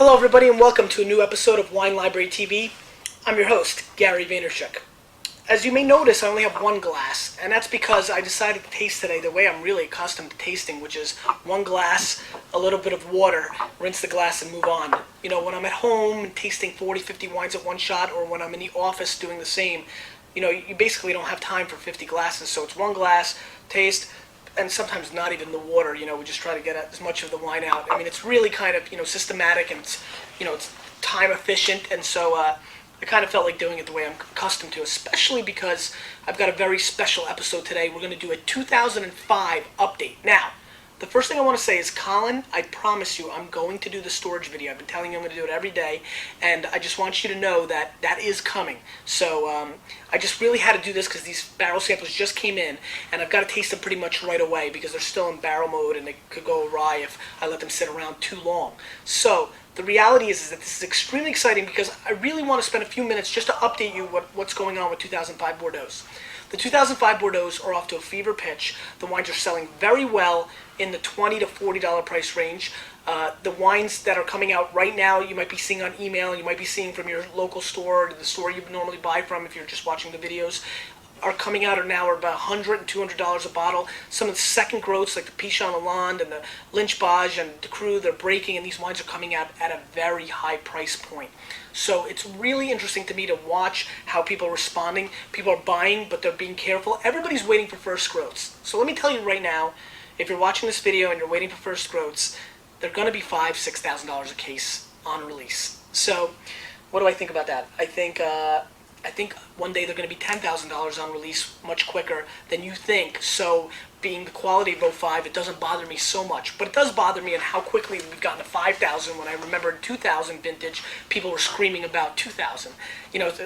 Hello everybody and welcome to a new episode of Wine Library TV. I'm your host, Gary Vaynerchuk. As you may notice, I only have one glass, and that's because I decided to taste today the way I'm really accustomed to tasting, which is one glass, a little bit of water, rinse the glass and move on. You know, when I'm at home tasting 40, 50 wines at one shot, or when I'm in the office doing the same, you basically don't have time for 50 glasses, so it's one glass, taste, and sometimes not even the water. We just try to get as much of the wine out. I mean, it's really kind of, systematic, and it's time efficient, and so I kind of felt like doing it the way I'm accustomed to, especially because I've got a very special episode today. We're going to do a 2005 update. Now, the first thing I want to say is, Colin, I promise you I'm going to do the storage video. I've been telling you I'm going to do it every day, and I just want you to know that that is coming. So I just really had to do this because these barrel samples just came in, and I've got to taste them pretty much right away because they're still in barrel mode and they could go awry if I let them sit around too long. So the reality is that this is extremely exciting because I really want to spend a few minutes just to update you what's going on with 2005 Bordeaux. The 2005 Bordeaux are off to a fever pitch. The wines are selling very well in the $20 to $40 price range. The wines that are coming out right now, you might be seeing on email, you might be seeing from your local store, or the store you normally buy from if you're just watching the videos, are coming out now are about $100 and $200 a bottle. Some of the second growths like the Pichon Lalande and the Lynch Bage and the Cru, they're breaking, and these wines are coming out at a very high price point. So it's really interesting to me to watch how people are responding. People are buying, but they're being careful. Everybody's waiting for first growths. So let me tell you right now, if you're watching this video and you're waiting for first growths, they're going to be $5,000, $6,000 a case on release. So what do I think about that? I think one day they're going to be $10,000 on release much quicker than you think. So being the quality of 05, it doesn't bother me so much. But it does bother me in how quickly we've gotten to 5,000 when I remember in 2000 vintage, people were screaming about 2,000.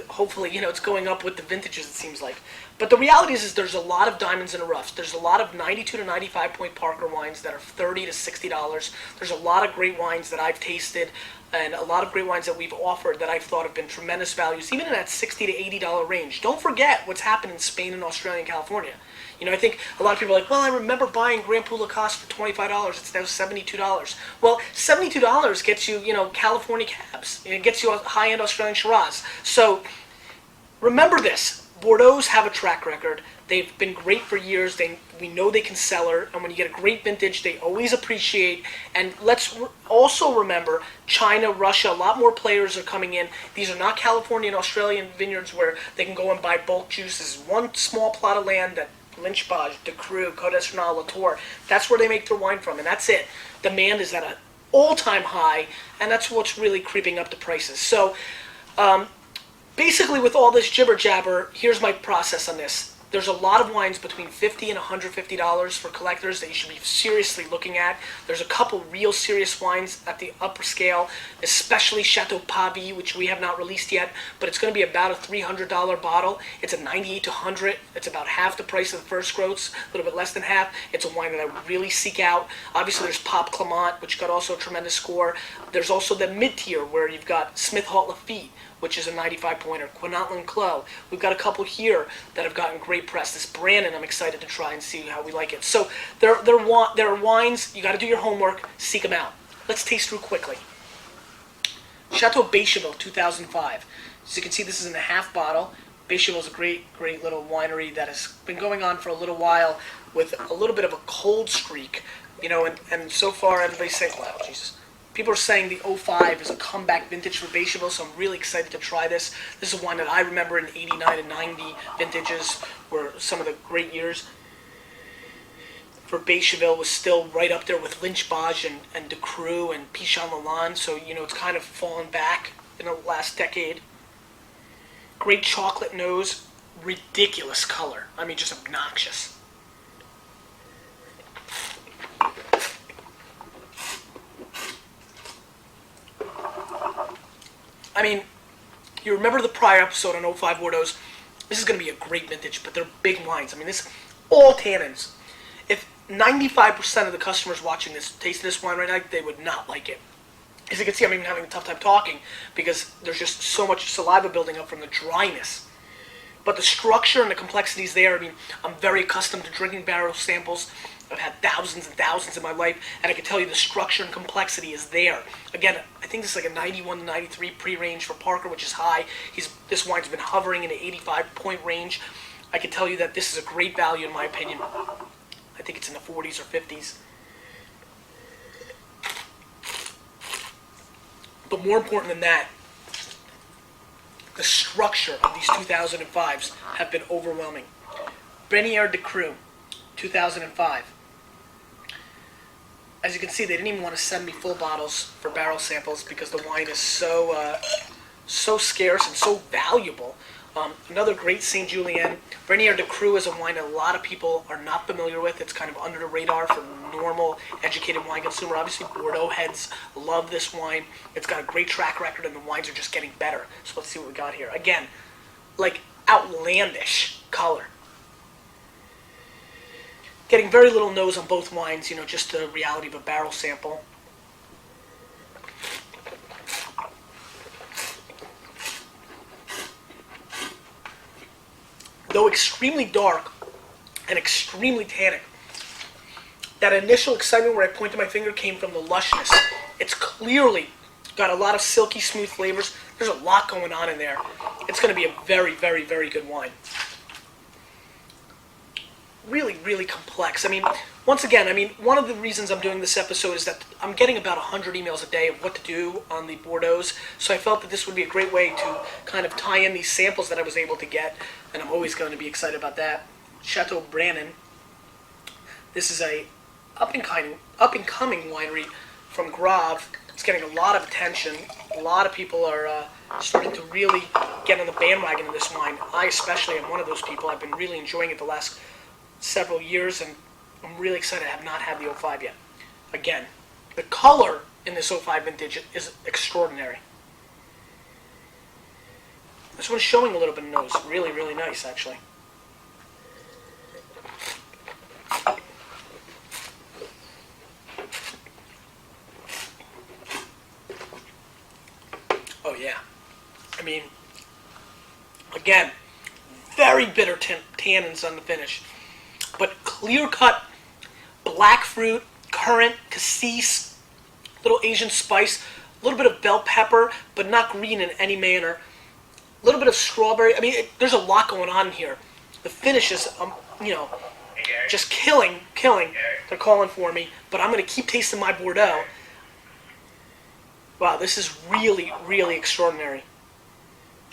Hopefully, it's going up with the vintages, it seems like. But the reality is there's a lot of diamonds in the rough. There's a lot of 92 to 95 point Parker wines that are $30 to $60. There's a lot of great wines that I've tasted, and a lot of great wines that we've offered that I've thought have been tremendous values, even in that $60 to $80 range. Don't forget what's happened in Spain and Australia and California. I think a lot of people are like, well, I remember buying Grand Poux Lacoste for $25. It's now $72. Well, $72 gets you, California cabs. It gets you a high-end Australian Shiraz. So remember this. Bordeaux have a track record. They've been great for years. We know they can cellar, and when you get a great vintage, they always appreciate. And let's also remember, China, Russia, a lot more players are coming in. These are not California and Australian vineyards where they can go and buy bulk juices. One small plot of land that Lynch Bage, De Cru, Côte d'Estrade, Latour, that's where they make their wine from, and that's it. Demand is at an all-time high, and that's what's really creeping up the prices. So basically, with all this jibber-jabber, here's my process on this. There's a lot of wines between $50 and $150 for collectors that you should be seriously looking at. There's a couple real serious wines at the upper scale, especially Chateau Pavie, which we have not released yet, but it's going to be about a $300 bottle. It's a 98 to 100. It's about half the price of the first growths, a little bit less than half. It's a wine that I really seek out. Obviously, there's Pape Clement, which got also a tremendous score. There's also the mid-tier, where you've got Smith Halt Lafitte, which is a 95-pointer, Quinantlan Clos. We've got a couple here that have gotten great press. This Brannon, I'm excited to try and see how we like it. So there are wines, you got to do your homework, seek them out. Let's taste through quickly. Chateau Béchevel 2005. So you can see this is in a half bottle. Béchevel is a great little winery that has been going on for a little while with a little bit of a cold streak, and so far everybody's saying, wow, Jesus. People are saying the 05 is a comeback vintage for Béchevel, so I'm really excited to try this. This is one that I remember in 89 and 90 vintages were some of the great years. For Béchevel was still right up there with Lynch Bage and De Cru and Pichon Lalande, so it's kind of fallen back in the last decade. Great chocolate nose, ridiculous color. I mean, just obnoxious. I mean, you remember the prior episode on 05 Bordeaux. This is going to be a great vintage, but they're big wines. I mean, this all tannins. If 95% of the customers watching this taste this wine right now, they would not like it. As you can see, I'm even having a tough time talking because there's just so much saliva building up from the dryness. But the structure and the complexity is there. I mean, I'm very accustomed to drinking barrel samples. I've had thousands and thousands in my life, and I can tell you the structure and complexity is there. Again, I think this is like a 91 to 93 pre-range for Parker, which is high. This wine's been hovering in the 85-point range. I can tell you that this is a great value in my opinion. I think it's in the 40s or 50s. But more important than that, the structure of these 2005s have been overwhelming. Brenier de Cru, 2005. As you can see, they didn't even want to send me full bottles for barrel samples because the wine is so scarce and so valuable. Another great St. Julien. Brenier de Cru is a wine that a lot of people are not familiar with. It's kind of under the radar for normal, educated wine consumer. Obviously, Bordeaux heads love this wine. It's got a great track record, and the wines are just getting better. So let's see what we got here. Again, like outlandish color. Getting very little nose on both wines, just the reality of a barrel sample. Though extremely dark and extremely tannic, that initial excitement where I pointed my finger came from the lushness. It's clearly got a lot of silky smooth flavors. There's a lot going on in there. It's going to be a very, very, very good wine. Really, really complex. Once again, one of the reasons I'm doing this episode is that I'm getting about 100 emails a day of what to do on the Bordeaux's, so I felt that this would be a great way to kind of tie in these samples that I was able to get, and I'm always going to be excited about that. Chateau Brannon. This is a up-and-coming winery from Grave. It's getting a lot of attention. A lot of people are starting to really get on the bandwagon of this wine. I especially am one of those people. I've been really enjoying it the last several years, and I'm really excited. I have not had the 05 yet. Again, the color in this 05 vintage is extraordinary. This one's showing a little bit of nose. Really, really nice, actually. Oh, yeah. Again, very bitter tannins on the finish. But clear-cut black fruit, currant, cassis, little Asian spice, a little bit of bell pepper, but not green in any manner. A little bit of strawberry. There's a lot going on here. The finish is, just killing. They're calling for me, but I'm going to keep tasting my Bordeaux. Wow, this is really, really extraordinary.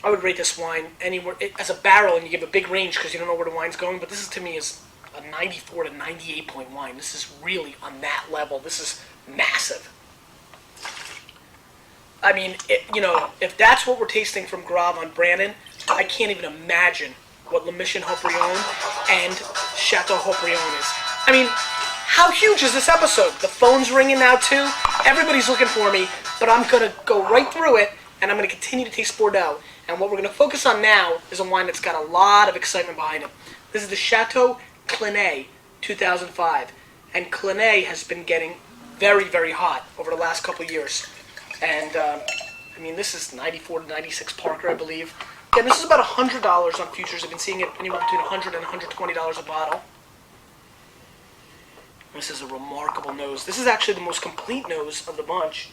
I would rate this wine anywhere as a barrel, and you give a big range because you don't know where the wine's going, but this is, to me, is a 94 to 98 point wine. This is really on that level. This is massive. If that's what we're tasting from Grave on Brannon, I can't even imagine what Le Mission Haut-Brion and Chateau Haut-Brion is. How huge is this episode? The phone's ringing now too. Everybody's looking for me, but I'm going to go right through it, and I'm going to continue to taste Bordeaux. And what we're going to focus on now is a wine that's got a lot of excitement behind it. This is the Chateau Garonne 2005. And Garonne has been getting very, very hot over the last couple of years. And, this is 94 to 96 Parker, I believe. Again, this is about $100 on futures. I've been seeing it anywhere between $100 and $120 a bottle. This is a remarkable nose. This is actually the most complete nose of the bunch.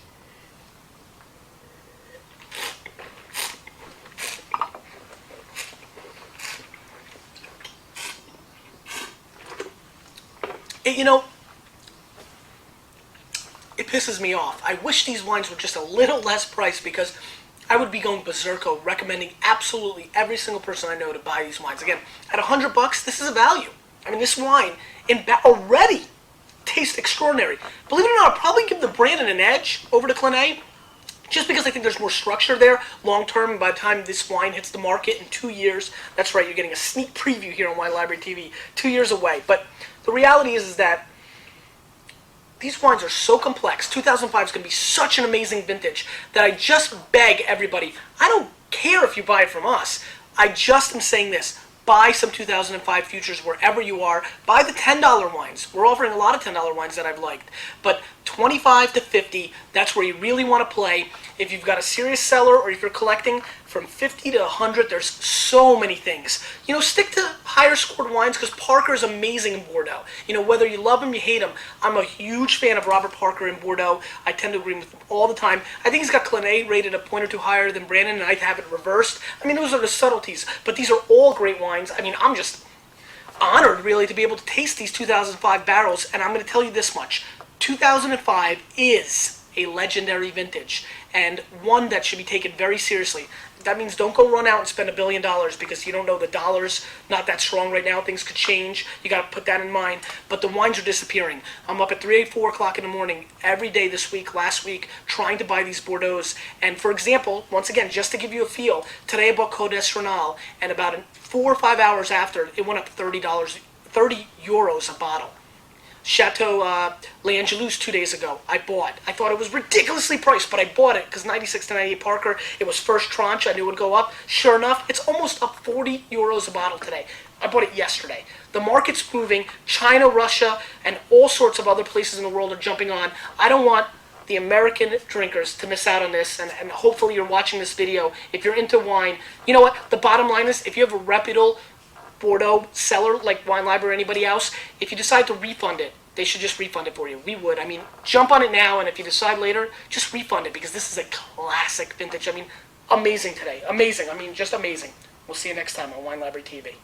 It pisses me off. I wish these wines were just a little less priced because I would be going berserko recommending absolutely every single person I know to buy these wines. Again, at $100, this is a value. This wine already tastes extraordinary. Believe it or not, I'll probably give the Brannon an edge over to Garonne, just because I think there's more structure there long term. By the time this wine hits the market in 2 years, that's right, you're getting a sneak preview here on Wine Library TV, 2 years away. But the reality is that these wines are so complex. 2005 is going to be such an amazing vintage that I just beg everybody, I don't care if you buy it from us. I just am saying this. Buy some 2005 futures wherever you are. Buy the $10 wines. We're offering a lot of $10 wines that I've liked. But 25 to 50, that's where you really want to play. If you've got a serious seller or if you're collecting, from 50 to 100. There's so many things. Stick to higher scored wines because Parker is amazing in Bordeaux. Whether you love him, you hate him. I'm a huge fan of Robert Parker in Bordeaux. I tend to agree with him all the time. I think he's got Clanet rated a point or two higher than Brannon, and I have it reversed. Those are the subtleties, but these are all great wines. I'm just honored, really, to be able to taste these 2005 barrels, and I'm going to tell you this much. 2005 is a legendary vintage, and one that should be taken very seriously. That means don't go run out and spend $1 billion because you don't know the dollar's not that strong right now. Things could change. You got to put that in mind. But the wines are disappearing. I'm up at 3, 4 o'clock in the morning every day this week, last week, trying to buy these Bordeaux's. And for example, once again, just to give you a feel, today I bought Côte d'Estrenal, and about 4 or 5 hours after, it went up $30, 30 euros a bottle. Chateau L'Angelus 2 days ago, I bought. I thought it was ridiculously priced, but I bought it because 96 to 98 Parker, it was first tranche. I knew it would go up. Sure enough, it's almost up 40 euros a bottle today. I bought it yesterday. The market's moving. China, Russia, and all sorts of other places in the world are jumping on. I don't want the American drinkers to miss out on this, and hopefully you're watching this video. If you're into wine, you know what? The bottom line is, if you have a reputable Bordeaux seller like Wine Library or anybody else, if you decide to refund it, they should just refund it for you. We would. Jump on it now, and if you decide later, just refund it because this is a classic vintage. Amazing today. Amazing. Just amazing. We'll see you next time on Wine Library TV.